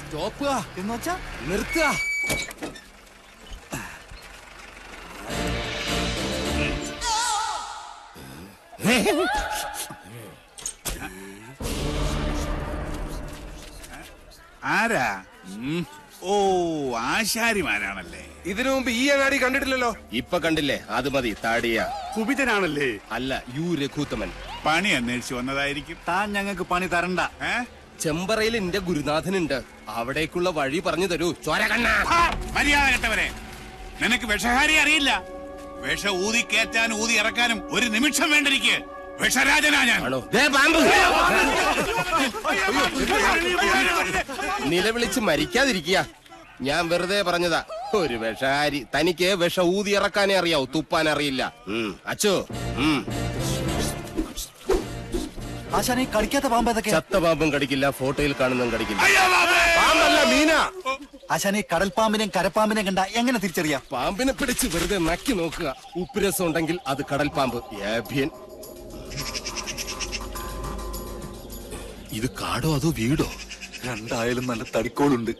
സ്റ്റോപ്പുക എന്ന് വെച്ചാ നിർത്തുക. ആരാ? ഓ, ആശാരിമാരാണല്ലേ. ഇതിനു മുമ്പ് ഈ അങ്ങാടി കണ്ടിട്ടില്ലല്ലോ. ഇപ്പൊ കണ്ടില്ലേ? അത് മതി. താടിയ കുപിതനാണല്ലേ? അല്ല, യു രഘുത്തമൻ. പണി അന്വേഷിച്ച് വന്നതായിരിക്കും. താൻ ഞങ്ങൾക്ക് പണി തരണ്ട. ചെമ്പറയിൽ എന്റെ ഗുരുനാഥനുണ്ട്. അവിടേക്കുള്ള വഴി പറഞ്ഞു തരൂ. ചോരകണ്ണ മര്യാദ കെട്ടവരെ, നിനക്ക് വിഷഹാരി അറിയില്ല. വിഷ ഊതി കയറ്റാനും ഊതി ഇറക്കാനും ഒരു നിമിഷം വേണ്ടിരിക്കെ. വിഷരാജനാ ഞാൻ. നിലവിളിച്ച് മരിക്കാതിരിക്കുക. ഞാൻ വെറുതെ പറഞ്ഞതാ. ഒരു വിഷഹാരി. തനിക്ക് വിഷ ഊതി ഇറക്കാനേ അറിയാവൂ, തുപ്പാൻ അറിയില്ല. അച്ചോ, ആശാനെ കടിക്കാത്ത പാമ്പ് ഏതൊക്കെ? ചത്ത പാമ്പും കടിക്കില്ല, ഫോട്ടോയിൽ കാണുന്നതും കടിക്കില്ല. പാമ്പല്ല, മീന. ആശാനെ കടൽ പാമ്പിനെയും കരപ്പാമ്പിനെയും കണ്ട എങ്ങനെ തിരിച്ചറിയാം? പാമ്പിനെ പിടിച്ച് വെറുതെ നക്കി നോക്കുക. ഉപ്പുരസം ഉണ്ടെങ്കിൽ അത് കടൽ പാമ്പ്. ഏഭ്യൻ. ഇത് കാടോ അതോ വീടോ? രണ്ടായാലും നല്ല തടിക്കോളുണ്ട്.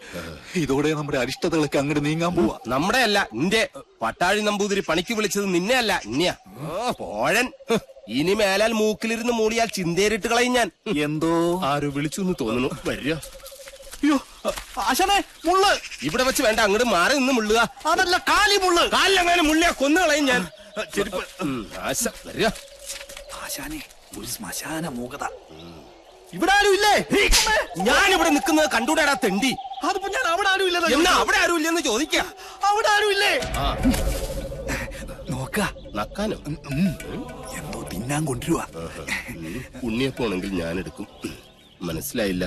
ഇതോടെ നമ്മുടെ അരിഷ്ടതകളൊക്കെ അങ്ങോട്ട് നീങ്ങാൻ പോവാ. നമ്മുടെ അല്ല, നിന്റെ പട്ടാഴി നമ്പൂതിരി പണിക്ക് വിളിച്ചത് നിന്നെ അല്ല, ഇന്നെയാ. പോഴൻ. ഇനി മേലാൽ മൂക്കിലിരുന്ന് മൂളിയാൽ ചിന്തേരിട്ട് കളയും ഞാൻ. എന്തോ ആരോ വിളിച്ചു എന്ന് തോന്നുന്നു. വരിക. അയ്യോ ആശാനെ, മുള്ള് ഇവിടെ വെച്ച് വേണ്ട, അങ്ങോട്ട് മാറി നിന്ന് മുള്ളുക. അതല്ല, കാലി മുള്ള്. കാലിലെങ്ങനെ മുള്ളിയാ കൊന്നു കളയും ഞാൻ. ആശ വരിക. ആശാനെ, ഒരു ശ്മശാന മൂകത. ഇവിടെ ആരും ഇല്ലേ? ഞാനിവിടെ നിൽക്കുന്നത് കണ്ടൂടാ തെണ്ടി. അതിപ്പോ ഞാൻ അവിടെ ആരും ഇല്ല. എന്നാ അവിടെ ആരും ഇല്ലെന്ന് ചോദിക്കാം. അവിടെ ആരും ഇല്ലേ? നോക്ക നക്കാനോ? എന്തോ തിന്നാൻ കൊണ്ടുവരുവാ. ഉണ്ണിയപ്പോണെങ്കിൽ ഞാൻ എടുക്കും. മനസ്സിലായില്ല.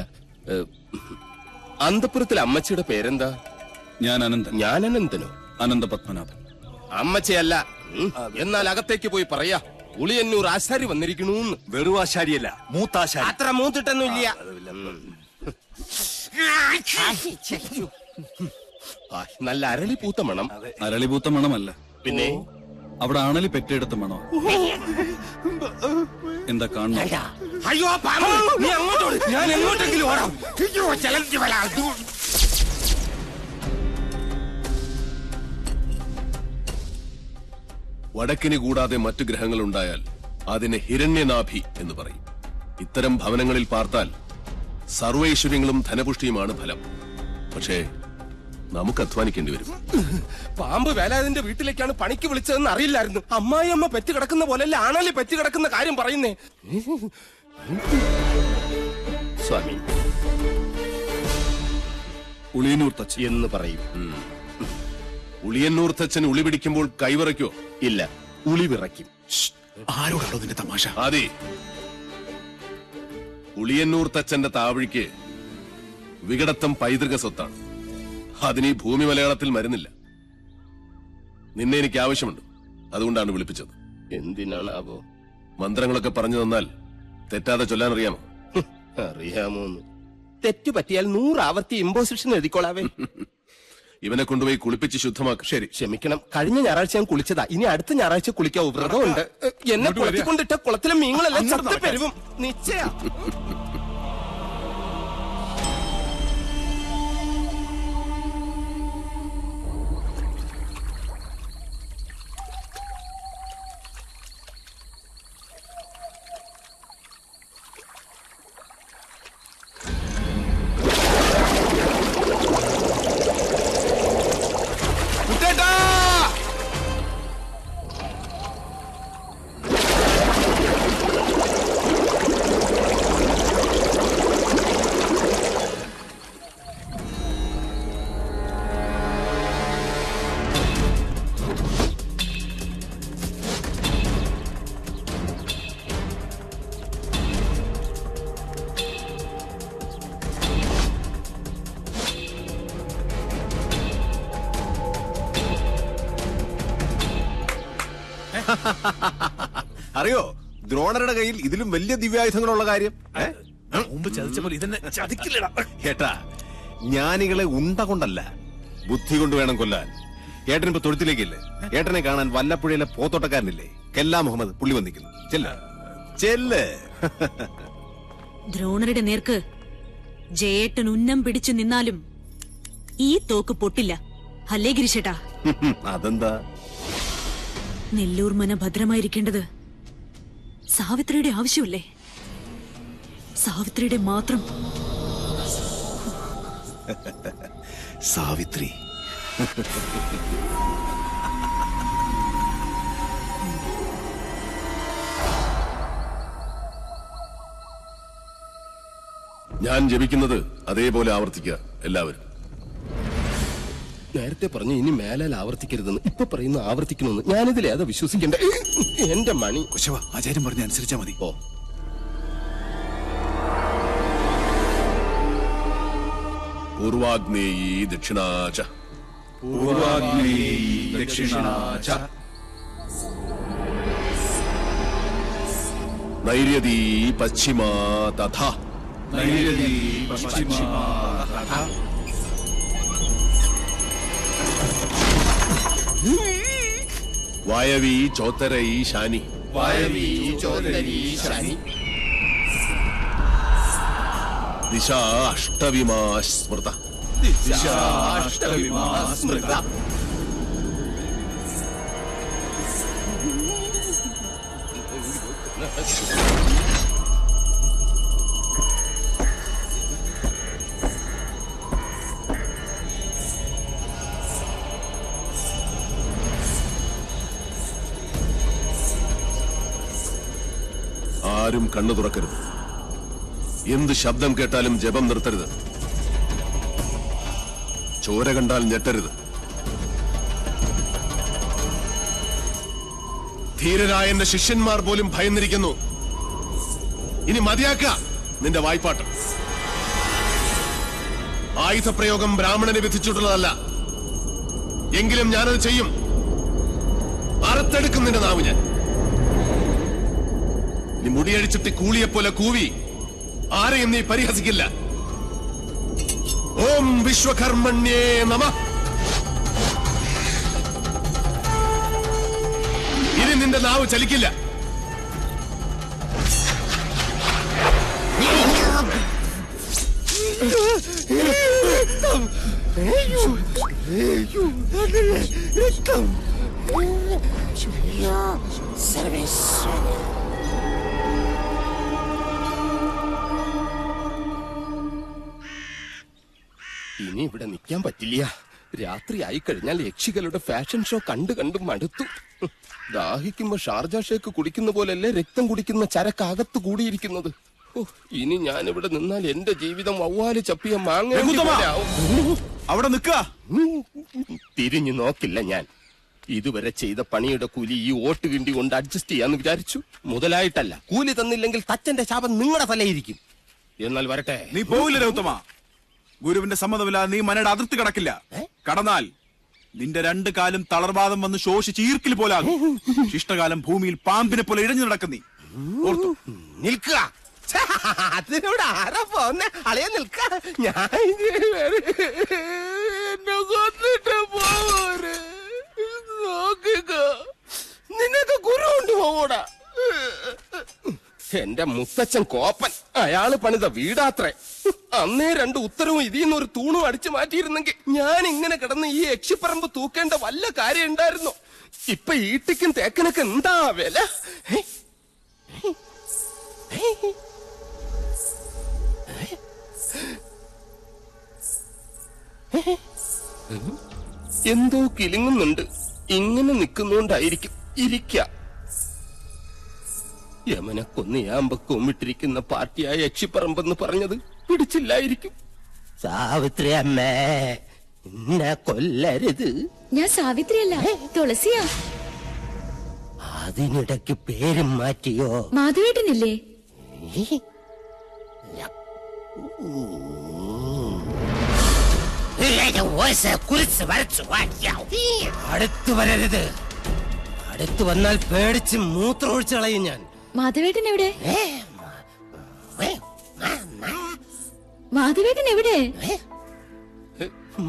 അന്തപുരത്തിൽ അമ്മച്ചിയുടെ പേരെന്താ? ഞാൻ അനന്തൻ. ഞാൻ അനന്തനോ? അനന്ത പത്മനാഭൻ. അമ്മച്ചയല്ല. എന്നാൽ അകത്തേക്ക് പോയി പറയാ, ഉളിയന്നൂർ ആശാരി വന്നിരിക്കണു. വെറും ആശാരിയല്ല, മൂത്താശാരി. അത്ര മൂത്തിട്ടൊന്നുമില്ല. നല്ല അരളി പൂത്ത മണം. അരളിപൂത്ത മണമല്ല, പിന്നെ അവിടെ ആണലി പെറ്റെടുത്ത മണോ. എന്താ കാണുന്നു? അയ്യോ പാമ്പ്, നീ അങ്ങോട്ടോട്, ഞാൻ എങ്ങോട്ടെങ്കിലും ഓടാം. വടക്കിന് കൂടാതെ മറ്റു ഗ്രഹങ്ങൾ ഉണ്ടായാൽ അതിനെ ഹിരണ്യനാഭി എന്ന് പറയും. ഇത്തരം ഭവനങ്ങളിൽ പാർത്താൽ സർവൈശ്വര്യങ്ങളും ധനപുഷ്ടിയുമാണ് ഫലം. പക്ഷേ നമുക്ക് അധ്വാനിക്കേണ്ടി വരും. പാമ്പ് വേലാതിന്റെ വീട്ടിലേക്കാണ് പണിക്ക് വിളിച്ചതെന്ന് അറിയില്ലായിരുന്നു. അമ്മായിയമ്മ പെറ്റ് കിടക്കുന്ന പോലെയല്ല ആണല്ലേ പെറ്റ് കിടക്കുന്ന കാര്യം പറയുന്നേ. സ്വാമി ഉളിയന്നൂർ തച്ച് എന്ന് പറയും. ഉളിയന്നൂർ തച്ചൻ ഉളി പിടിക്കുമ്പോൾ കൈവിറയ്ക്കോ? ഇല്ല, ഉളി വിറയ്ക്കും. ആരോടാണോ നിന്റെ തമാശ? അതെ, ഉളിയന്നൂർ തച്ചന്റെ താവഴിക്ക് വികടത്തം പൈതൃക സ്വത്താണ്. അതിന് ഈ ഭൂമി മലയാളത്തിൽ മരുന്നില്ല. നിന്നെ എനിക്ക് ആവശ്യമുണ്ട്, അതുകൊണ്ടാണ് വിളിപ്പിച്ചത്. എന്തിനാണാവോ? മന്ത്രങ്ങളൊക്കെ പറഞ്ഞു തന്നാൽ തെറ്റാതെ ചൊല്ലാൻ അറിയാമോ? അറിയാമോന്ന്? തെറ്റു പറ്റിയാൽ 100 ആവർത്തി ഇമ്പോസിഷൻ എഴുതിക്കോളാവേ. ഇവനെ കൊണ്ടുപോയി കുളിപ്പിച്ച് ശുദ്ധമാക്കും. ശരി, ക്ഷമിക്കണം. കഴിഞ്ഞ ഞായറാഴ്ച ഞാൻ കുളിച്ചതാ. ഇനി അടുത്ത ഞായറാഴ്ച കുളിക്കാവൂ. വ്രതമുണ്ട്. എന്നെ കുളത്തിക്കൊണ്ടിട്ട കുളത്തിലെ മീനുകളെല്ലാം ചത്തു പെരുവും. നിശ്ചയ. അറിയോ ദ്രോണരുടെ കയ്യിൽ ഇതിലും വലിയ ദിവ്യായുധങ്ങളുള്ള കാര്യം? മുമ്പ് ചതിച്ചപ്പോൾ ഇതെന്നെ ചതിക്കില്ലടാ. ഏട്ടാ, ജ്ഞാനികളെ ഉണ്ട കൊണ്ടല്ല, ബുദ്ധി കൊണ്ട് വേണം കൊല്ലാൻ. ഏട്ടനിപ്പോ തൊഴുത്തിലേക്കില്ലേ? ഏട്ടനെ കാണാൻ വല്ലപ്പുഴയിലെ പോത്തോട്ടക്കാരനില്ലേ, കെല്ലാ മുഹമ്മദ്, പുള്ളി വന്നിരിക്കുന്നു. ചെല്ല്. ദ്രോണരുടെ നേർക്ക് ജയേട്ടൻ ഉന്നം പിടിച്ചു നിന്നാലും ഈ തോക്ക് പൊട്ടില്ല. അല്ലേ ഗിരിശേട്ടാ? അതെന്താ? നെല്ലൂർ മന ഭദ്രമായിരിക്കേണ്ടത് സാവിത്രിയുടെ ആവശ്യമല്ലേ? സാവിത്രിയുടെ മാത്രം. സാവിത്രി. ഞാൻ ജപിക്കുന്നത് അതേപോലെ ആവർത്തിക്കുക എല്ലാവരും. നേരത്തെ പറഞ്ഞു ഇനി മേലാൽ ആവർത്തിക്കരുതെന്ന്. ഇപ്പൊ പറയുന്ന ആവർത്തിക്കണമെന്ന്. ഞാനിതിലേതാ വിശ്വസിക്കണ്ടേ? എന്റെ മണി. കുശവ, ആചാര്യം പറഞ്ഞ അനുസരിച്ചാ മതി. ഓ, പൂർവാഗ്നേയീ ദക്ഷിണാച പൂർവാഗ്നേയീ ദക്ഷിണാച നൈര്യതീ പശ്ചിമാ തഥാ നൈര്യതീ പശ്ചിമാ തഥാ വായവീ ചോത്തരൈ ശാനി വായവീ ചോദരീ ശനി ദിശാ അഷ്ടവിമാ സ്മൃത ദിശാഷ്ടവിമാ സ്മൃത. ആരും കണ്ണു തുറക്കരുത്. എന്ത് ശബ്ദം കേട്ടാലും ജപം നിർത്തരുത്. ചോര കണ്ടാൽ ഞെട്ടരുത്. ധീരരായ എന്റെ ശിഷ്യന്മാർ പോലും ഭയന്നിരിക്കുന്നു. ഇനി മതിയാക്ക നിന്റെ വായ്പാട്ട്. ആയുധപ്രയോഗം ബ്രാഹ്മണനെ വിധിച്ചിട്ടുള്ളതല്ല. എങ്കിലും ഞാനത് ചെയ്യും. അറുത്തെടുക്കും നിന്റെ നാവ് ഞാൻ. നീ മുടിയഴിച്ചിട്ട് കൂളിയെപ്പോലെ കൂവി ആരെയും നീ പരിഹസിക്കില്ല. ഓം വിശ്വകർമ്മണ്യേ നമഃ. ഇനി നിന്റെ നാവ് ചലിക്കില്ല. ഇനി ഇവിടെ നിൽക്കാൻ പറ്റില്ല. രാത്രി ആയി കഴിഞ്ഞാൽ യക്ഷികളുടെ ഫാഷൻ ഷോ കണ്ടു കണ്ടു മടുത്തു. ദാഹിക്കുമ്പോ ഷാർജ ഷേക്ക് കുടിക്കുന്ന പോലല്ലേ രക്തം കുടിക്കുന്ന ചരക്കകത്ത് കൂടിയിരിക്കുന്നത്. ഇനി ഞാൻ ഇവിടെ നിന്നാൽ എന്റെ ജീവിതം വവ്വാല് ചപ്പിയ മാങ്ങ. അവിടെ നിൽക്കുക. തിരിഞ്ഞു നോക്കില്ല ഞാൻ. ഇതുവരെ ചെയ്ത പണിയുടെ കൂലി ഈ ഓട്ട് കിണ്ടി കൊണ്ട് അഡ്ജസ്റ്റ് ചെയ്യാന്ന് വിചാരിച്ചു. മുതലായിട്ടല്ല. കൂലി തന്നില്ലെങ്കിൽ തച്ചന്റെ ശാപം നിങ്ങളുടെ തലയിരിക്കും. എന്നാൽ വരട്ടെ. നീ പോവില്ല രൗത്തമ. ഗുരുവിന്റെ സമ്മതമില്ലാതെ നീ മനയുടെ അതിർത്തി കടക്കില്ല. കടന്നാൽ നിന്റെ രണ്ട് കാലും തളർവാദം വന്ന് ശോഷിച്ച് ഈർക്കിൽ പോലാകും. ശിഷ്ടകാലം ഭൂമിയിൽ പാമ്പിനെ പോലെ ഇഴഞ്ഞു നടക്കും. നീ ഓർത്തു നിൽക്കുക. അതിനോട് ആരാ പോന്നെ? അളയെ നിൽക്ക. ഞാൻ എന്നെ കൊന്നിട്ട് പോവര്. നോക്കുക, നിനക്ക് ഗുരു കൊണ്ട് പോകൂടാ. എന്റെ മുത്തച്ഛൻ കോപ്പൻ. അയാള് പണിത വീടാത്രേ. അന്നേ രണ്ട് ഉത്തരവും ഇതിന്ന് ഒരു തൂണും അടിച്ചു മാറ്റിയിരുന്നെങ്കിൽ ഞാൻ ഇങ്ങനെ കിടന്ന് ഈ യക്ഷിപ്പറമ്പ് തൂക്കേണ്ട വല്ല കാര്യം ഉണ്ടായിരുന്നോ? ഇപ്പൊ ഈട്ടിക്കും തേക്കനൊക്കെ എന്താ വില? എന്തോ കിലുങ്ങുന്നുണ്ട്. ഇങ്ങനെ നിൽക്കുന്നോണ്ടായിരിക്കും. ഇരിക്ക. യമനെ കൊന്നിയാമ്പ കൊമ്മിട്ടിരിക്കുന്ന പാർട്ടിയായ യക്ഷിപ്പറമ്പെന്ന് പറഞ്ഞത് പിടിച്ചില്ലായിരിക്കും. സാവിത്രി അമ്മേ, എന്നെ കൊല്ലരുത്. ഞാൻ സാവിത്രിയല്ല, തുളസിയാ. അതിനിടയ്ക്ക് പേരും മാറ്റിയോ? മാധവേട്ടനില്ലേ? അടുത്തു വരരുത്. അടുത്തു വന്നാൽ പേടിച്ച് മൂത്രമൊഴിച്ചു കളയും ഞാൻ. മാധവേട്ടൻ എവിടെ? മാധവേട്ടൻ എവിടെ?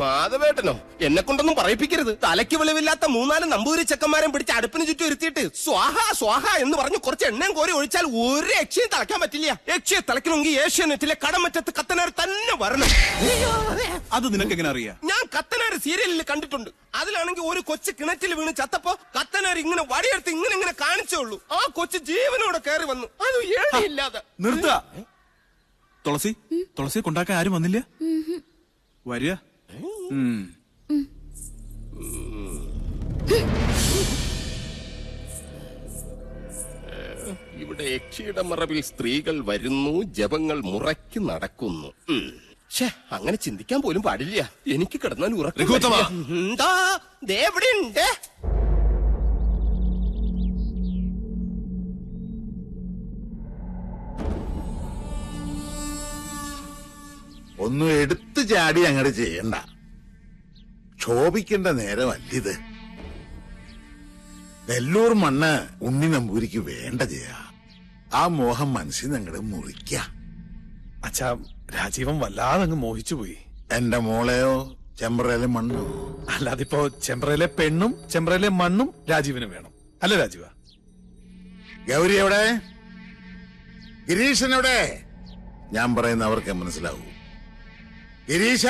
മാധവേട്ടനോ എന്നെ കൊണ്ടൊന്നും പറയിപ്പിക്കരുത്. തലയ്ക്ക് വെളിവില്ലാത്ത 3-4 നമ്പൂരി ചെക്കന്മാരെ പിടിച്ച് അടുപ്പിന് ചുറ്റും ഇരുത്തിയിട്ട് സ്വാഹ സ്വാഹ എന്ന് പറഞ്ഞ് കുറച്ച് എണ്ണയും കോരി ഒഴിച്ചാൽ ഒരു യക്ഷിയും തളയ്ക്കാൻ പറ്റില്ല. യക്ഷിയെ തളയ്ക്കണമെങ്കിൽ ഏഷ്യാനെറ്റിലെ കടമറ്റത്ത് കത്തനാർ തന്നെ വരണം. അത് നിനക്ക് എങ്ങനെ അറിയാം? ഞാൻ കത്തനാർ സീരിയലിൽ കണ്ടിട്ടുണ്ട്. അതിലാണെങ്കിൽ ഒരു കൊച്ചു കിണറ്റിൽ വീണ് ചത്തപ്പോ കത്തനാർ ഇങ്ങനെ വടിയെടുത്ത് ഇങ്ങനെ കാണിച്ചേ ഉള്ളൂ. ആ കൊച്ചു ജീവനോടെ കയറി വന്നു, അത് ഏഴില്ലാതെ. നിർത്തുക. തുളസിയെ കൊണ്ടാക്കാൻ ആരും വന്നില്ല? വരിക. ഇവിടെ യക്ഷിയുടെ മറവിൽ സ്ത്രീകൾ വരുന്നു, ജപങ്ങൾ മുറയ്ക്ക് നടക്കുന്നു. അങ്ങനെ ചിന്തിക്കാൻ പോലും പാടില്ല. എനിക്ക് കിടന്നാൽ ഉറക്കം. എന്താ ദേവിടെയുണ്ട്? ഒന്നും എടുത്തു ചാടി അങ്ങോട്ട് ചെയ്യണ്ട. ക്ഷോഭിക്കേണ്ട നേരമല്ലിത്. നെല്ലൂർ മണ്ണ് ഉണ്ണി നമ്പൂരിക്ക് വേണ്ട ചെയ്യാ. ആ മോഹം മനസ്സിൽ നിന്ന് അങ്ങോട്ട് മുറിക്ക. അച്ഛാ, രാജീവൻ വല്ലാതെ അങ്ങ് മോഹിച്ചുപോയി. എന്റെ മോളെയോ ചെമ്പ്രയിലെ മണ്ണോ? അല്ലാതിപ്പോ ചെമ്പ്രയിലെ പെണ്ണും ചെമ്പ്രയിലെ മണ്ണും രാജീവിന് വേണം, അല്ല രാജീവ? ഗൗരി എവിടെ? ഗിരീശൻ എവിടെ? ഞാൻ പറയുന്ന അവർക്ക് മനസ്സിലാവൂ. ഗിരീശ